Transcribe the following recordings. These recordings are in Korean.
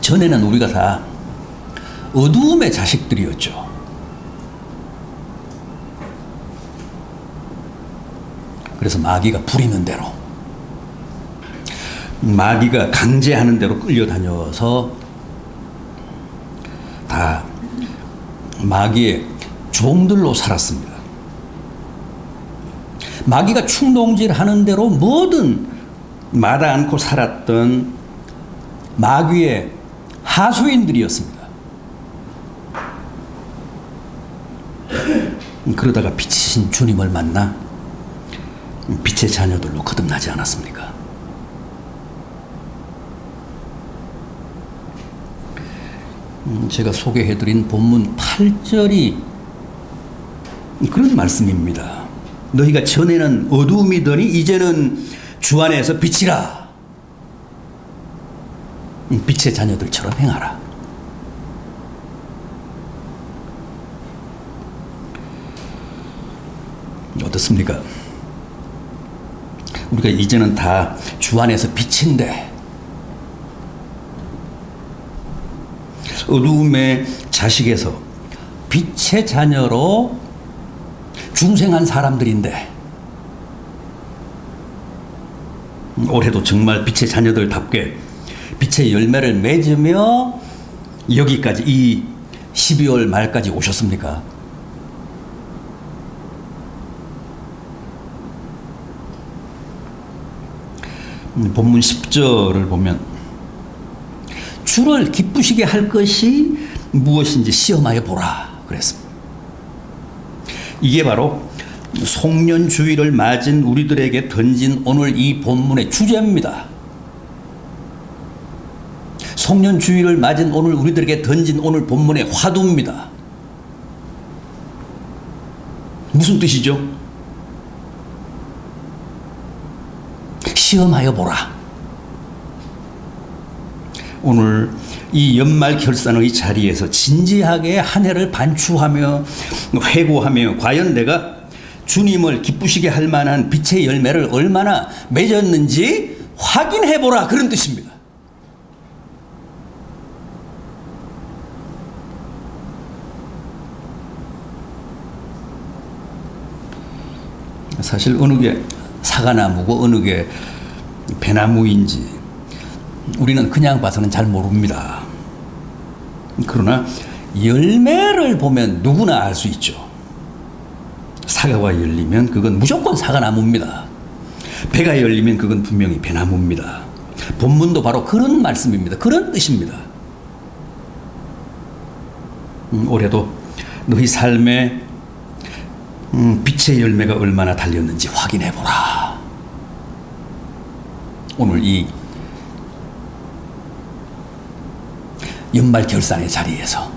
전에는 우리가 다 어두움의 자식들이었죠. 그래서 마귀가 부리는 대로, 마귀가 강제하는 대로 끌려다녀서 다 마귀의 종들로 살았습니다. 마귀가 충동질하는 대로 뭐든 마다 않고 살았던 마귀의 하수인들이었습니다. 그러다가 빛이신 주님을 만나 빛의 자녀들로 거듭나지 않았습니까? 제가 소개해드린 본문 8절이 그런 말씀입니다. 너희가 전에는 어두움이더니 이제는 주 안에서 빛이라. 빛의 자녀들처럼 행하라. 어떻습니까? 우리가 이제는 다 주 안에서 빛인데 어두움의 자식에서 빛의 자녀로 중생한 사람들인데 올해도 정말 빛의 자녀들답게 빛의 열매를 맺으며 여기까지 이 12월 말까지 오셨습니까? 본문 10절을 보면 주를 기쁘시게 할 것이 무엇인지 시험하여 보라 그랬습니다. 이게 바로 송년주의를 맞은 우리들에게 던진 오늘 이 본문의 주제입니다. 송년주의를 맞은 오늘 우리들에게 던진 오늘 본문의 화두입니다. 무슨 뜻이죠? 시험하여 보라. 오늘 이 연말 결산의 자리에서 진지하게 한 해를 반추하며 회고하며 과연 내가 주님을 기쁘시게 할 만한 빛의 열매를 얼마나 맺었는지 확인해 보라, 그런 뜻입니다. 사실 어느 게 사과나무고 어느 게 배나무인지 우리는 그냥 봐서는 잘 모릅니다. 그러나 열매를 보면 누구나 알 수 있죠. 사과가 열리면 그건 무조건 사과나무입니다. 배가 열리면 그건 분명히 배나무입니다. 본문도 바로 그런 말씀입니다. 그런 뜻입니다. 올해도 너희 삶에 빛의 열매가 얼마나 달렸는지 확인해 보라. 오늘 이 연말 결산의 자리에서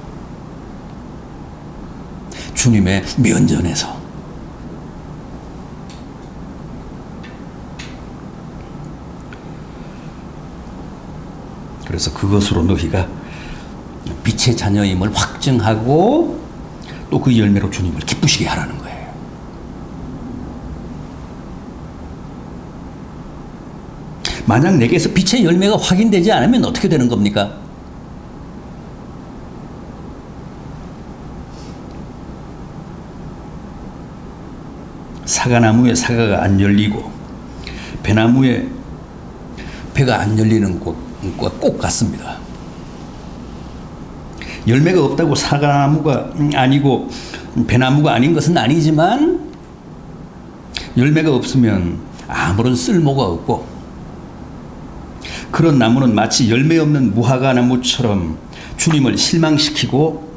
주님의 면전에서 그래서 그것으로 너희가 빛의 자녀임을 확증하고 또 그 열매로 주님을 기쁘시게 하라는 거예요. 만약 내게서 빛의 열매가 확인되지 않으면 어떻게 되는 겁니까? 사과나무에 사과가 안 열리고 배나무에 배가 안 열리는 것과 꼭 같습니다. 열매가 없다고 사과나무가 아니고 배나무가 아닌 것은 아니지만 열매가 없으면 아무런 쓸모가 없고 그런 나무는 마치 열매 없는 무화과나무처럼 주님을 실망시키고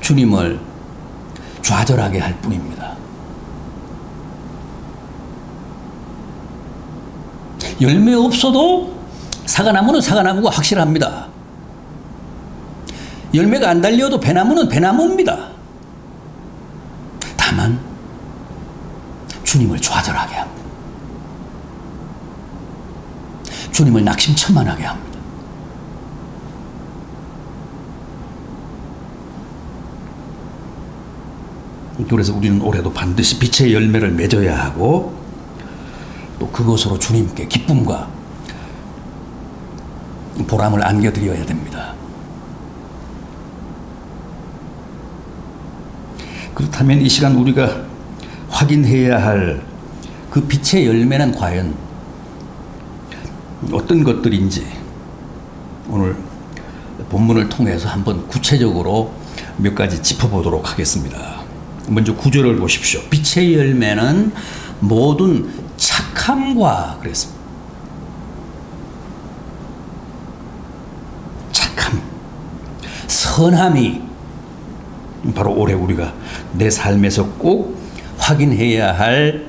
주님을 좌절하게 할 뿐입니다. 열매 없어도 사과나무는 사과나무가 확실합니다. 열매가 안 달려도 배나무는 배나무입니다. 다만 주님을 좌절하게 합니다. 주님을 낙심천만하게 합니다. 그래서 우리는 올해도 반드시 빛의 열매를 맺어야 하고 또 그것으로 주님께 기쁨과 보람을 안겨드려야 됩니다. 그렇다면 이 시간 우리가 확인해야 할 그 빛의 열매는 과연 어떤 것들인지 오늘 본문을 통해서 한번 구체적으로 몇 가지 짚어보도록 하겠습니다. 먼저 구절을 보십시오. 빛의 열매는 모든 착함과 그랬습니다. 착함, 선함이 바로 올해 우리가 내 삶에서 꼭 확인해야 할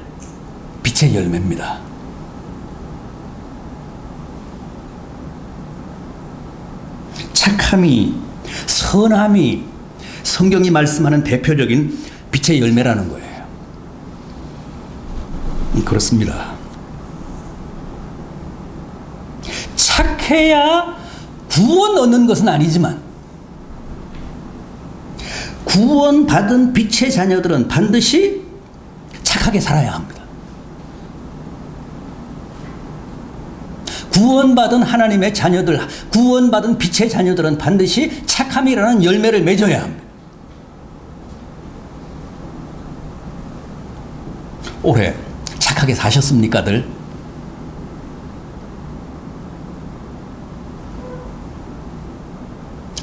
빛의 열매입니다. 착함이, 선함이 성경이 말씀하는 대표적인 빛의 열매라는 거예요. 그렇습니다. 착해야 구원 얻는 것은 아니지만 구원받은 빛의 자녀들은 반드시 착하게 살아야 합니다. 구원받은 하나님의 자녀들, 구원받은 빛의 자녀들은 반드시 착함이라는 열매를 맺어야 합니다. 올해 착하게 사셨습니까들?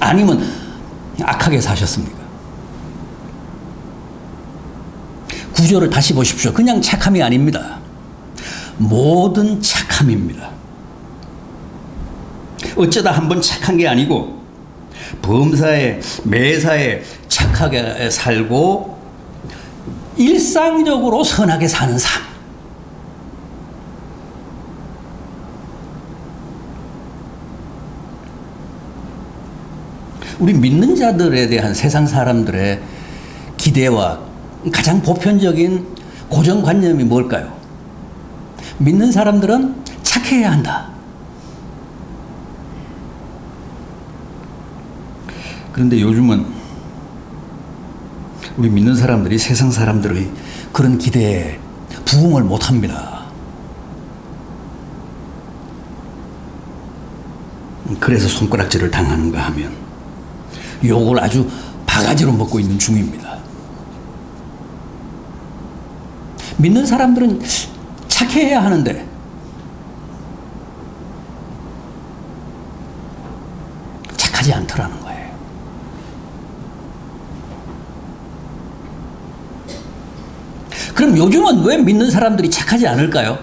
아니면 악하게 사셨습니까? 구절을 다시 보십시오. 그냥 착함이 아닙니다. 모든 착함입니다. 어쩌다 한번 착한 게 아니고 범사에 매사에 착하게 살고 일상적으로 선하게 사는 삶. 우리 믿는 자들에 대한 세상 사람들의 기대와 가장 보편적인 고정관념이 뭘까요? 믿는 사람들은 착해야 한다. 그런데 요즘은 우리 믿는 사람들이 세상 사람들의 그런 기대에 부응을 못합니다. 그래서 손가락질을 당하는가 하면 욕을 아주 바가지로 먹고 있는 중입니다. 믿는 사람들은 착해야 하는데 착하지 않더라는 거예요. 그럼 요즘은 왜 믿는 사람들이 착하지 않을까요?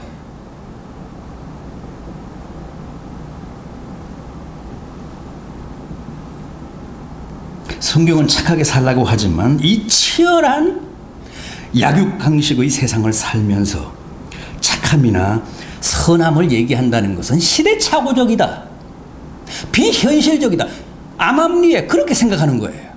성경은 착하게 살라고 하지만 이 치열한 약육강식의 세상을 살면서 착함이나 선함을 얘기한다는 것은 시대착오적이다. 비현실적이다. 암암리에 그렇게 생각하는 거예요.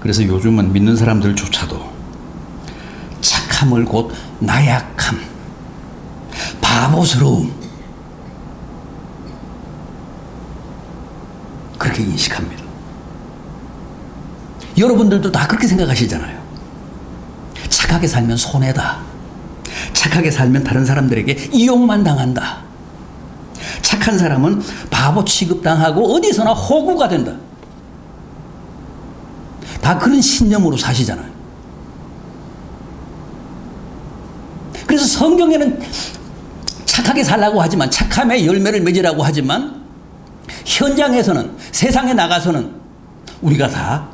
그래서 요즘은 믿는 사람들조차도 착함을 곧 나약함, 바보스러움 그렇게 인식합니다. 여러분들도 다 그렇게 생각하시잖아요. 착하게 살면 손해다. 착하게 살면 다른 사람들에게 이용만 당한다. 착한 사람은 바보 취급당하고 어디서나 호구가 된다. 다 그런 신념으로 사시잖아요. 그래서 성경에는 착하게 살라고 하지만 착함의 열매를 맺으라고 하지만 현장에서는 세상에 나가서는 우리가 다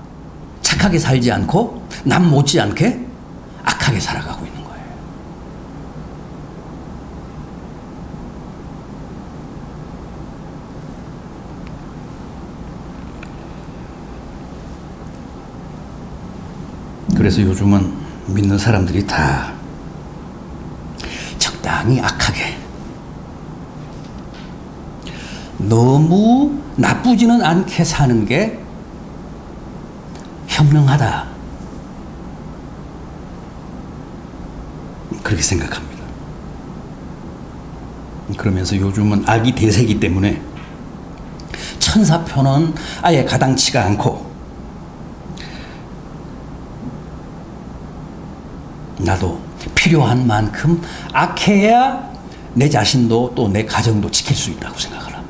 착하게 살지 않고 남 못지않게 악하게 살아가고 있는 거예요. 그래서 요즘은 믿는 사람들이 다 적당히 악하게 너무 나쁘지는 않게 사는 게 현명하다. 그렇게 생각합니다. 그러면서 요즘은 악이 대세이기 때문에 천사표는 아예 가당치가 않고 나도 필요한 만큼 악해야 내 자신도 또 내 가정도 지킬 수 있다고 생각하라.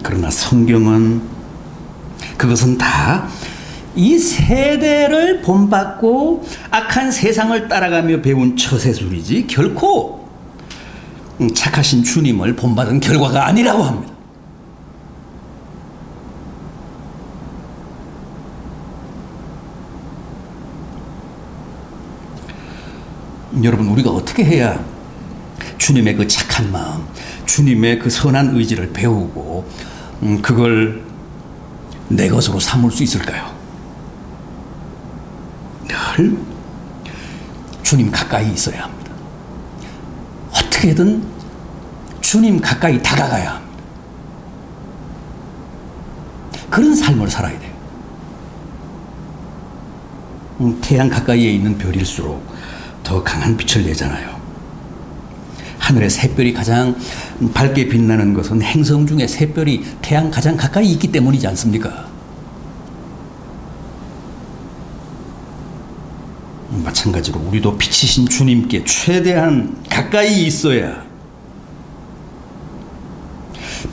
그러나 성경은 그것은 다 이 세대를 본받고 악한 세상을 따라가며 배운 처세술이지 결코 착하신 주님을 본받은 결과가 아니라고 합니다. 여러분, 우리가 어떻게 해야 주님의 그 착한 마음, 주님의 그 선한 의지를 배우고 그걸 내 것으로 삼을 수 있을까요? 늘 주님 가까이 있어야 합니다. 어떻게든 주님 가까이 다가가야 합니다. 그런 삶을 살아야 돼요. 태양 가까이에 있는 별일수록 더 강한 빛을 내잖아요. 하늘의 샛별이 가장 밝게 빛나는 것은 행성 중에 샛별이 태양 가장 가까이 있기 때문이지 않습니까? 마찬가지로 우리도 빛이신 주님께 최대한 가까이 있어야,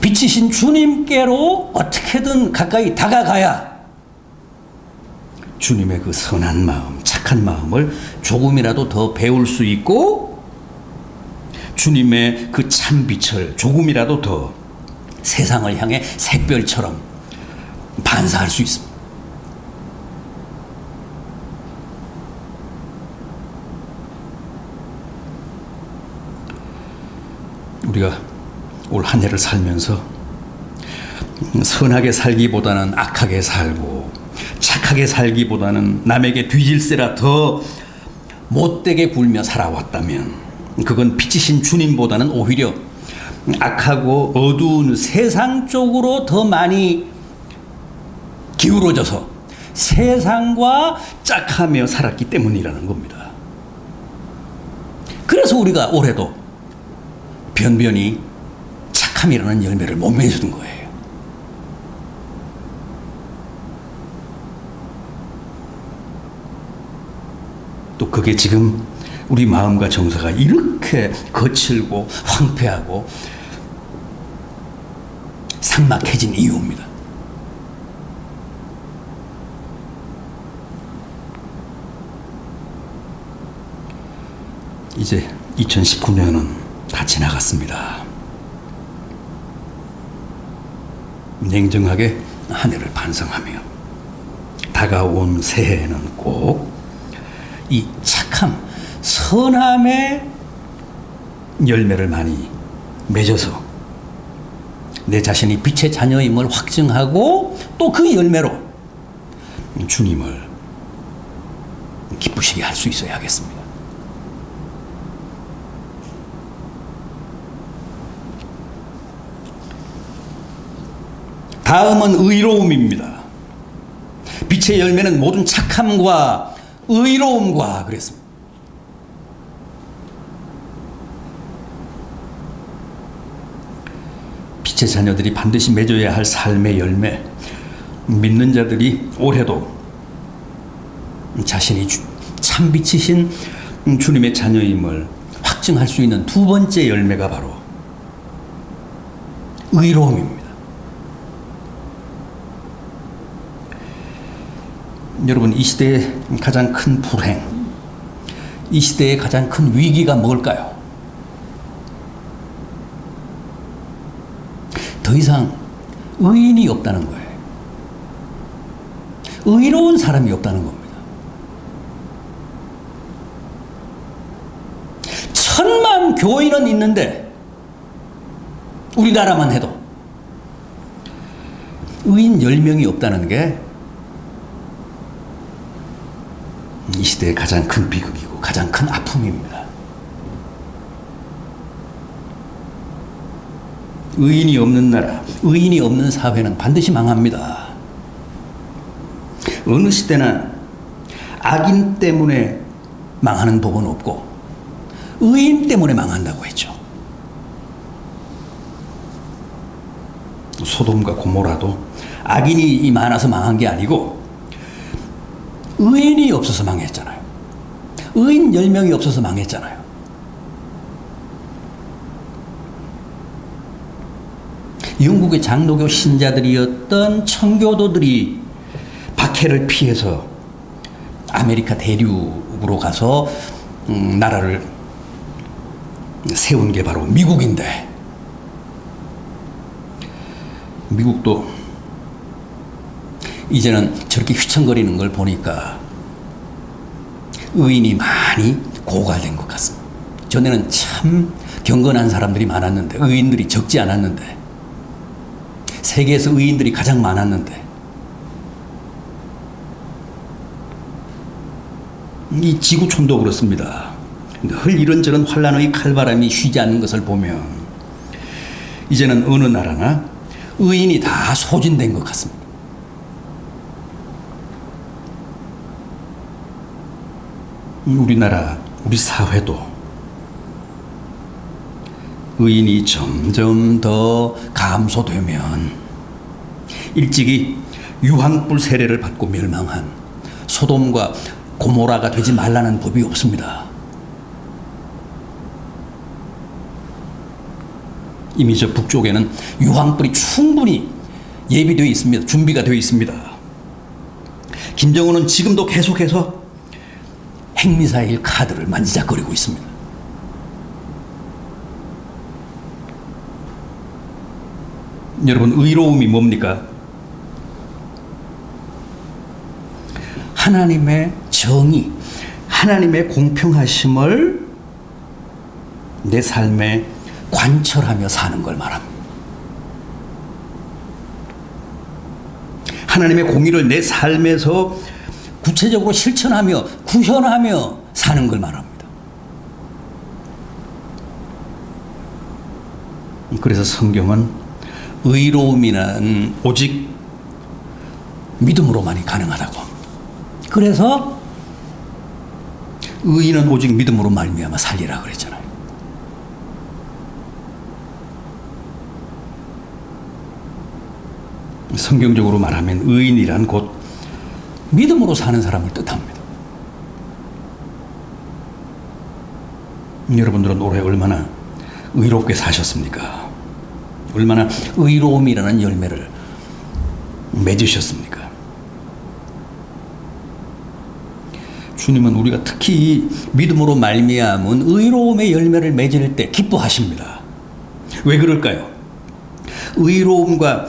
빛이신 주님께로 어떻게든 가까이 다가가야 주님의 그 선한 마음, 착한 마음을 조금이라도 더 배울 수 있고 주님의 그 참빛을 조금이라도 더 세상을 향해 샛별처럼 반사할 수 있습니다. 우리가 올 한 해를 살면서 선하게 살기보다는 악하게 살고 착하게 살기보다는 남에게 뒤질세라 더 못되게 굴며 살아왔다면 그건 빛이신 주님보다는 오히려 악하고 어두운 세상 쪽으로 더 많이 기울어져서 세상과 짝하며 살았기 때문이라는 겁니다. 그래서 우리가 올해도 변변히 착함이라는 열매를 못 맺은 거예요. 또 그게 지금 우리 마음과 정서가 이렇게 거칠고 황폐하고 삭막해진 이유입니다. 이제 2019년은 다 지나갔습니다. 냉정하게 한 해를 반성하며 다가온 새해에는 꼭 이 착함, 선함의 열매를 많이 맺어서 내 자신이 빛의 자녀임을 확증하고 또 그 열매로 주님을 기쁘시게 할 수 있어야 하겠습니다. 다음은 의로움입니다. 빛의 열매는 모든 착함과 의로움과 그랬습니다. 빛의 자녀들이 반드시 맺어야 할 삶의 열매, 믿는 자들이 올해도 자신이 참빛이신 주님의 자녀임을 확증할 수 있는 두 번째 열매가 바로 의로움입니다. 여러분, 이 시대의 가장 큰 불행, 이 시대의 가장 큰 위기가 뭘까요? 더 이상 의인이 없다는 거예요. 의로운 사람이 없다는 겁니다. 천만 교인은 있는데 우리나라만 해도 의인 10명이 없다는 게 이 시대의 가장 큰 비극이고 가장 큰 아픔입니다. 의인이 없는 나라, 의인이 없는 사회는 반드시 망합니다. 어느 시대나 악인 때문에 망하는 법은 없고 의인 때문에 망한다고 했죠. 소돔과 고모라도 악인이 많아서 망한 게 아니고 의인이 없어서 망했잖아요. 의인 10명이 없어서 망했잖아요. 영국의 장로교 신자들이었던 청교도들이 박해를 피해서 아메리카 대륙으로 가서 나라를 세운 게 바로 미국인데, 미국도 이제는 저렇게 휘청거리는 걸 보니까 의인이 많이 고갈된 것 같습니다. 전에는 참 경건한 사람들이 많았는데, 의인들이 적지 않았는데, 세계에서 의인들이 가장 많았는데, 이 지구촌도 그렇습니다. 흘 이런저런 환란의 칼바람이 쉬지 않는 것을 보면 이제는 어느 나라나 의인이 다 소진된 것 같습니다. 우리나라, 우리 사회도 의인이 점점 더 감소되면 일찍이 유황불 세례를 받고 멸망한 소돔과 고모라가 되지 말라는 법이 없습니다. 이미 저 북쪽에는 유황불이 충분히 예비되어 있습니다. 준비가 되어 있습니다. 김정은은 지금도 계속해서 핵미사일 카드를 만지작거리고 있습니다. 여러분, 의로움이 뭡니까? 하나님의 정의, 하나님의 공평하심을 내 삶에 관철하며 사는 걸 말합니다. 하나님의 공의를 내 삶에서 구체적으로 실천하며 구현하며 사는 걸 말합니다. 그래서 성경은 의로움이란 오직 믿음으로만이 가능하다고. 그래서 의인은 오직 믿음으로 말미암아 살리라 그랬잖아요. 성경적으로 말하면 의인이란 곧 믿음으로 사는 사람을 뜻합니다. 여러분들은 올해 얼마나 의롭게 사셨습니까? 얼마나 의로움이라는 열매를 맺으셨습니까? 주님은 우리가 특히 믿음으로 말미암은 의로움의 열매를 맺을 때 기뻐하십니다. 왜 그럴까요? 의로움과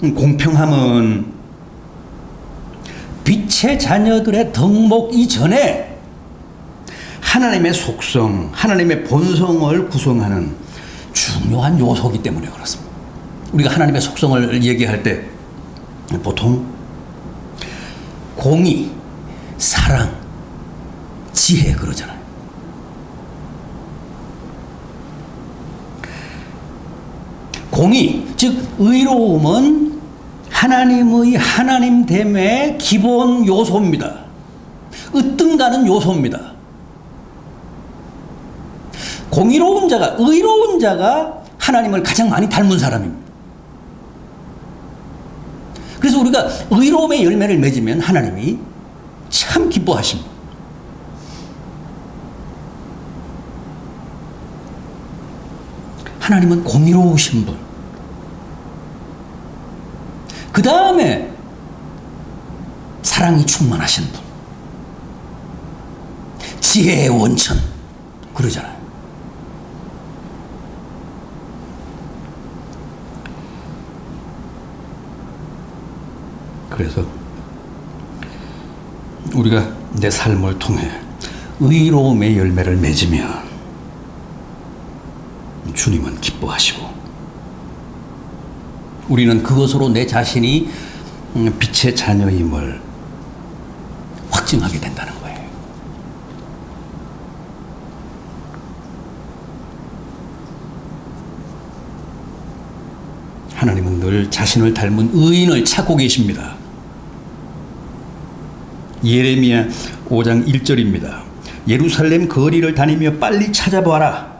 공평함은 빛의 자녀들의 덕목 이전에 하나님의 속성, 하나님의 본성을 구성하는 중요한 요소이기 때문에 그렇습니다. 우리가 하나님의 속성을 얘기할 때 보통 공의, 사랑, 지혜 그러잖아요. 공의, 즉 의로움은 하나님의 하나님됨의 기본 요소입니다. 으뜸가는 요소입니다. 공의로운 자가, 의로운 자가 하나님을 가장 많이 닮은 사람입니다. 그래서 우리가 의로움의 열매를 맺으면 하나님이 참 기뻐하십니다. 하나님은 공의로우신 분. 그 다음에 사랑이 충만하신 분. 지혜의 원천. 그러잖아요. 그래서 우리가 내 삶을 통해 의로움의 열매를 맺으면 주님은 기뻐하시고 우리는 그것으로 내 자신이 빛의 자녀임을 확증하게 된다는 거예요. 하나님은 늘 자신을 닮은 의인을 찾고 계십니다. 예레미야 5장 1절입니다. 예루살렘 거리를 다니며 빨리 찾아봐라.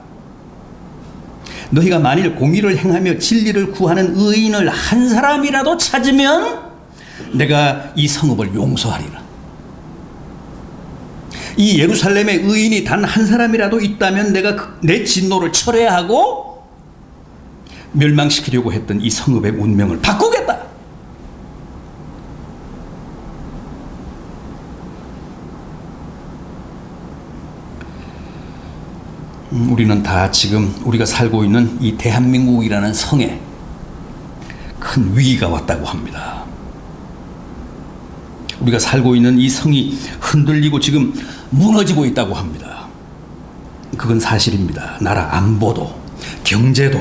너희가 만일 공의를 행하며 진리를 구하는 의인을 한 사람이라도 찾으면 내가 이 성읍을 용서하리라. 이 예루살렘의 의인이 단 한 사람이라도 있다면 내가 내 진노를 철회하고 멸망시키려고 했던 이 성읍의 운명을 바꾸겠다. 우리는 다 지금 우리가 살고 있는 이 대한민국이라는 성에 큰 위기가 왔다고 합니다. 우리가 살고 있는 이 성이 흔들리고 지금 무너지고 있다고 합니다. 그건 사실입니다. 나라 안보도, 경제도,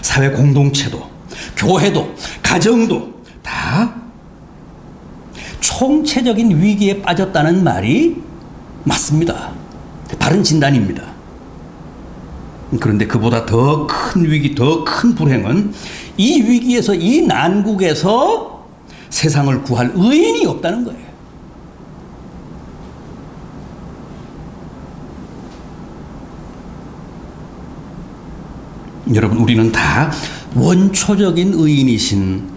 사회 공동체도, 교회도, 가정도 다 총체적인 위기에 빠졌다는 말이 맞습니다. 바른 진단입니다. 그런데 그보다 더 큰 위기, 더 큰 불행은 이 위기에서, 이 난국에서 세상을 구할 의인이 없다는 거예요. 여러분, 우리는 다 원초적인 의인이신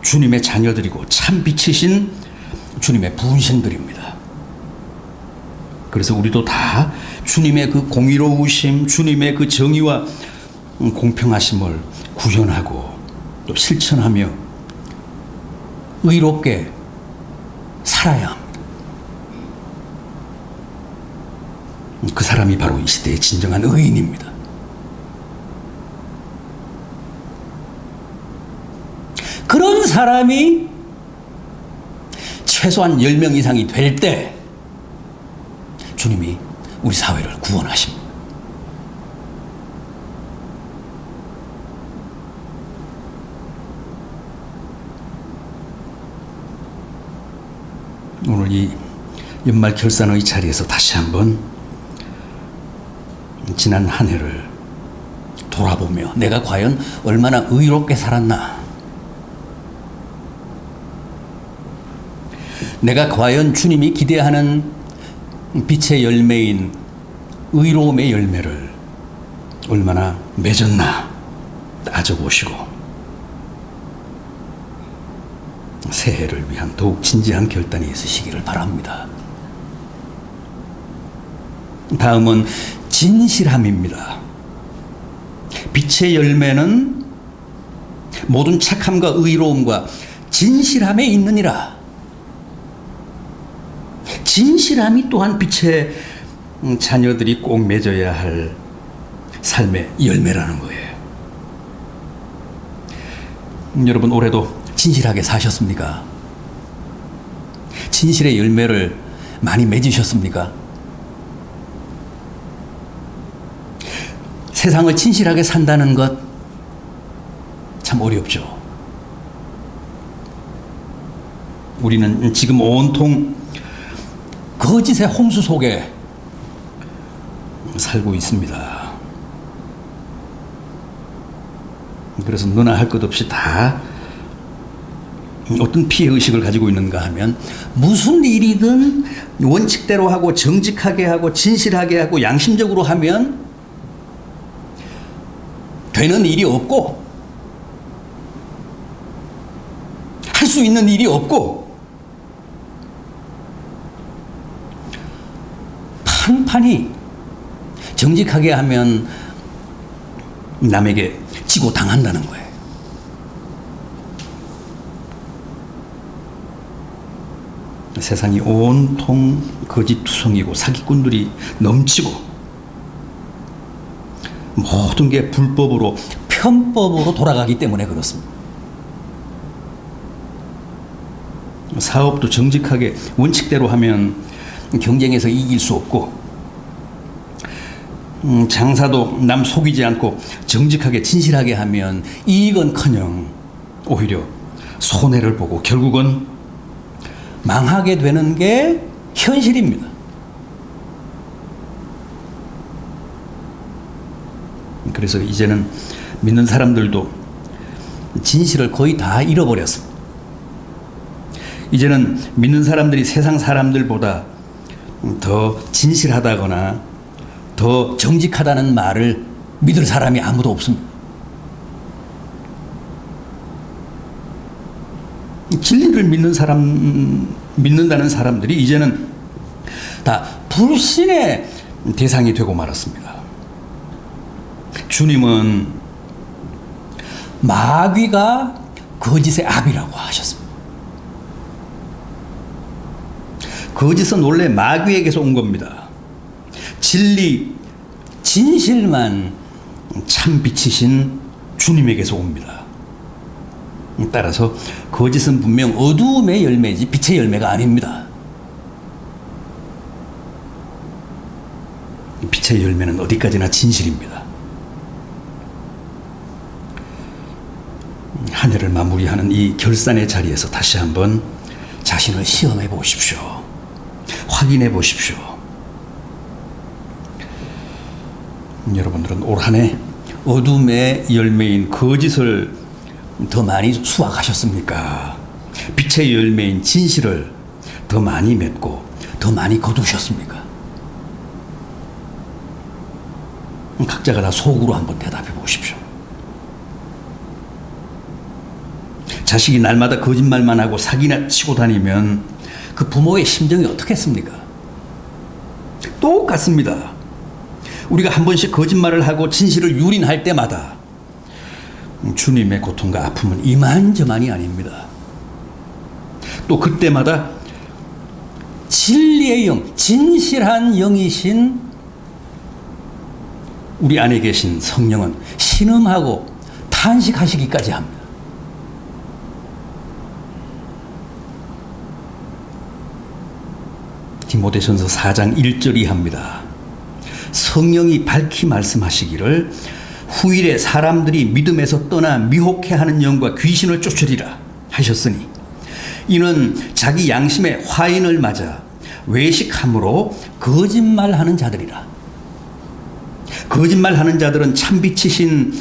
주님의 자녀들이고 참 빛이신 주님의 분신들입니다. 그래서 우리도 다 주님의 그 공의로우심, 주님의 그 정의와 공평하심을 구현하고 또 실천하며 의롭게 살아야 합니다. 그 사람이 바로 이 시대의 진정한 의인입니다. 그런 사람이 최소한 10명 이상이 될 때 주님이 우리 사회를 구원하십니다. 오늘 이 연말 결산의 자리에서 다시 한번 지난 한 해를 돌아보며 내가 과연 얼마나 의롭게 살았나, 내가 과연 주님이 기대하는 빛의 열매인 의로움의 열매를 얼마나 맺었나 따져보시고 새해를 위한 더욱 진지한 결단이 있으시기를 바랍니다. 다음은 진실함입니다. 빛의 열매는 모든 착함과 의로움과 진실함에 있느니라. 진실함이 또한 빛의 자녀들이 꼭 맺어야 할 삶의 열매라는 거예요. 여러분, 올해도 진실하게 사셨습니까? 진실의 열매를 많이 맺으셨습니까? 세상을 진실하게 산다는 것 참 어렵죠. 우리는 지금 온통 거짓의 홍수 속에 살고 있습니다. 그래서 너나 할 것 없이 다 어떤 피해의식을 가지고 있는가 하면 무슨 일이든 원칙대로 하고 정직하게 하고 진실하게 하고 양심적으로 하면 되는 일이 없고 할 수 있는 일이 없고 판판히 정직하게 하면 남에게 지고 당한다는 거예요. 세상이 온통 거짓투성이고 사기꾼들이 넘치고 모든 게 불법으로 편법으로 돌아가기 때문에 그렇습니다. 사업도 정직하게 원칙대로 하면 경쟁에서 이길 수 없고, 장사도 남 속이지 않고 정직하게 진실하게 하면 이익은커녕 오히려 손해를 보고 결국은 망하게 되는 게 현실입니다. 그래서 이제는 믿는 사람들도 진실을 거의 다 잃어버렸습니다. 이제는 믿는 사람들이 세상 사람들보다 더 진실하다거나 더 정직하다는 말을 믿을 사람이 아무도 없습니다. 진리를 믿는다는 사람들이 이제는 다 불신의 대상이 되고 말았습니다. 주님은 마귀가 거짓의 압이라고 하셨습니다. 거짓은 원래 마귀에게서 온 겁니다. 진리, 진실만 참 빛이신 주님에게서 옵니다. 따라서 거짓은 분명 어두움의 열매이지 빛의 열매가 아닙니다. 빛의 열매는 어디까지나 진실입니다. 한 해를 마무리하는 이 결산의 자리에서 다시 한번 자신을 시험해 보십시오. 확인해 보십시오. 여러분들은 올 한 해 어둠의 열매인 거짓을 더 많이 수확하셨습니까? 빛의 열매인 진실을 더 많이 맺고 더 많이 거두셨습니까? 각자가 다 속으로 한번 대답해 보십시오. 자식이 날마다 거짓말만 하고 사기나 치고 다니면 그 부모의 심정이 어떻겠습니까? 똑같습니다. 우리가 한 번씩 거짓말을 하고 진실을 유린할 때마다 주님의 고통과 아픔은 이만저만이 아닙니다. 또 그때마다 진리의 영, 진실한 영이신 우리 안에 계신 성령은 신음하고 탄식하시기까지 합니다. 디모데전서 4장 1절이 합니다. 성령이 밝히 말씀하시기를 후일에 사람들이 믿음에서 떠나 미혹해하는 영과 귀신을 쫓으리라 하셨으니 이는 자기 양심의 화인을 맞아 외식함으로 거짓말하는 자들이라. 거짓말하는 자들은 참빛이신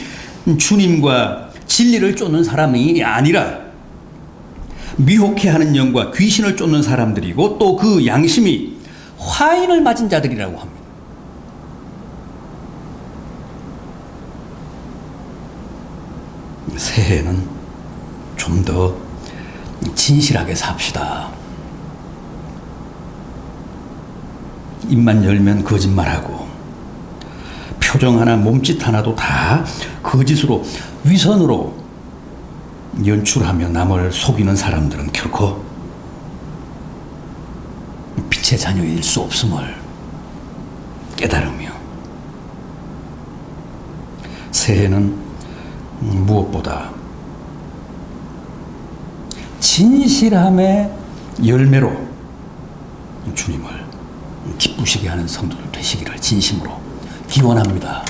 주님과 진리를 쫓는 사람이 아니라 미혹해하는 영과 귀신을 쫓는 사람들이고 또 그 양심이 화인을 맞은 자들이라고 합니다. 새해에는 좀 더 진실하게 삽시다. 입만 열면 거짓말하고 표정 하나 몸짓 하나도 다 거짓으로 위선으로 연출하며 남을 속이는 사람들은 결코 빛의 자녀일 수 없음을 깨달으며 새해는 무엇보다 진실함의 열매로 주님을 기쁘시게 하는 성도들 되시기를 진심으로 기원합니다.